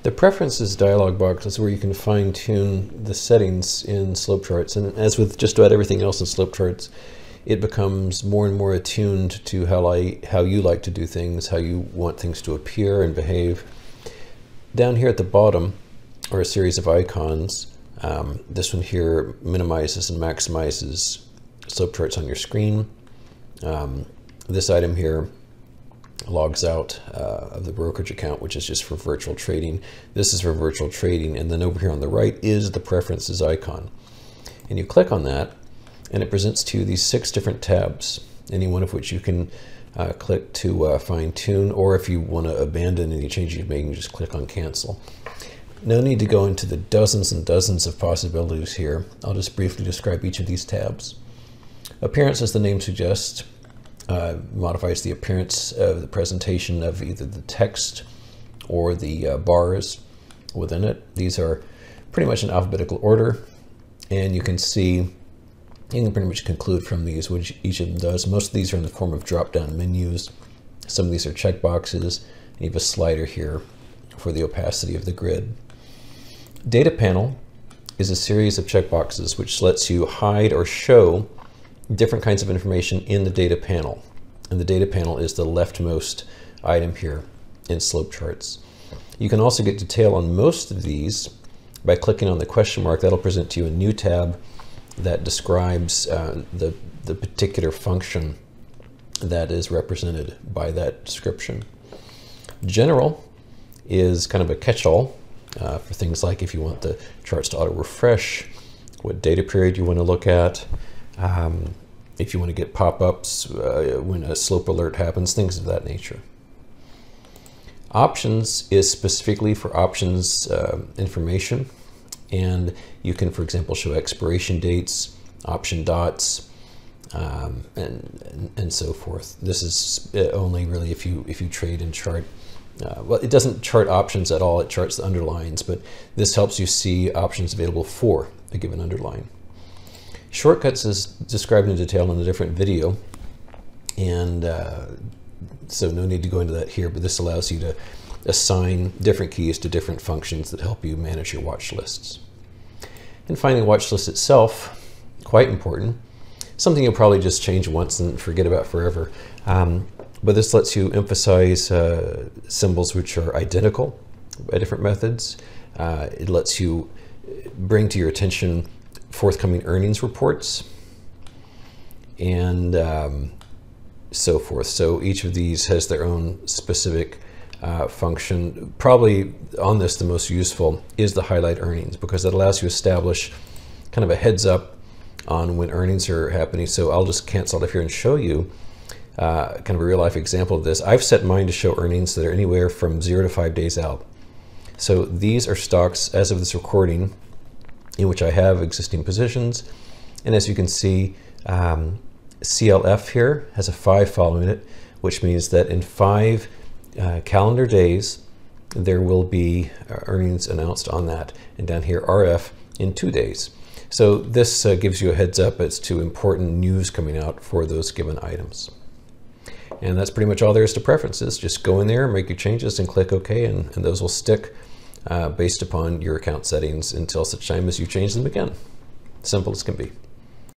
The preferences dialog box is where you can fine tune the settings in slope charts. And as with just about everything else in slope charts, it becomes more and more attuned to how you like to do things, how you want things to appear and behave. Down here at the bottom are a series of icons. This one here minimizes and maximizes slope charts on your screen. This item here logs out of the brokerage account, which is just for virtual trading. This is for virtual trading, and then over here on the right is the preferences icon. And you click on that, and it presents to you these 6 different tabs, any one of which you can click to fine tune, or if you want to abandon any changes you've made, you can just click on cancel. No need to go into the dozens and dozens of possibilities here. I'll just briefly describe each of these tabs. Appearance, as the name suggests, modifies the appearance of the presentation of either the text or the bars within it. These are pretty much in alphabetical order, and you can see, you can pretty much conclude from these which each of them does. Most of these are in the form of drop-down menus. Some of these are checkboxes. You have a slider here for the opacity of the grid. Data panel is a series of checkboxes which lets you hide or show different kinds of information in the data panel. And the data panel is the leftmost item here in slope charts. You can also get detail on most of these by clicking on the question mark. That'll present to you a new tab that describes the particular function that is represented by that description. General is kind of a catch-all for things like if you want the charts to auto-refresh, what data period you want to look at, if you want to get pop-ups when a slope alert happens, things of that nature. Options is specifically for options information, and you can, for example, show expiration dates, option dots, and so forth. This is only really if you trade and chart. Well, it doesn't chart options at all, it charts the underlines, but this helps you see options available for a given underline. Shortcuts is described in detail in a different video, and so no need to go into that here, but this allows you to assign different keys to different functions that help you manage your watch lists. And finally, the watch list itself, quite important. Something you'll probably just change once and forget about forever. But this lets you emphasize symbols which are identical by different methods. It lets you bring to your attention forthcoming earnings reports and so forth. So each of these has their own specific function. Probably on this, the most useful is the highlight earnings, because that allows you to establish kind of a heads up on when earnings are happening. So I'll just cancel it here and show you kind of a real life example of this. I've set mine to show earnings that are anywhere from 0 to 5 days out. So these are stocks as of this recording in which I have existing positions. And as you can see, CLF here has a 5 following it, which means that in 5 calendar days, there will be earnings announced on that. And down here, RF in 2 days. So this gives you a heads up as to important news coming out for those given items. And that's pretty much all there is to preferences. Just go in there, make your changes, and click OK, and those will stick based upon your account settings until such time as you change them again. Simple as can be.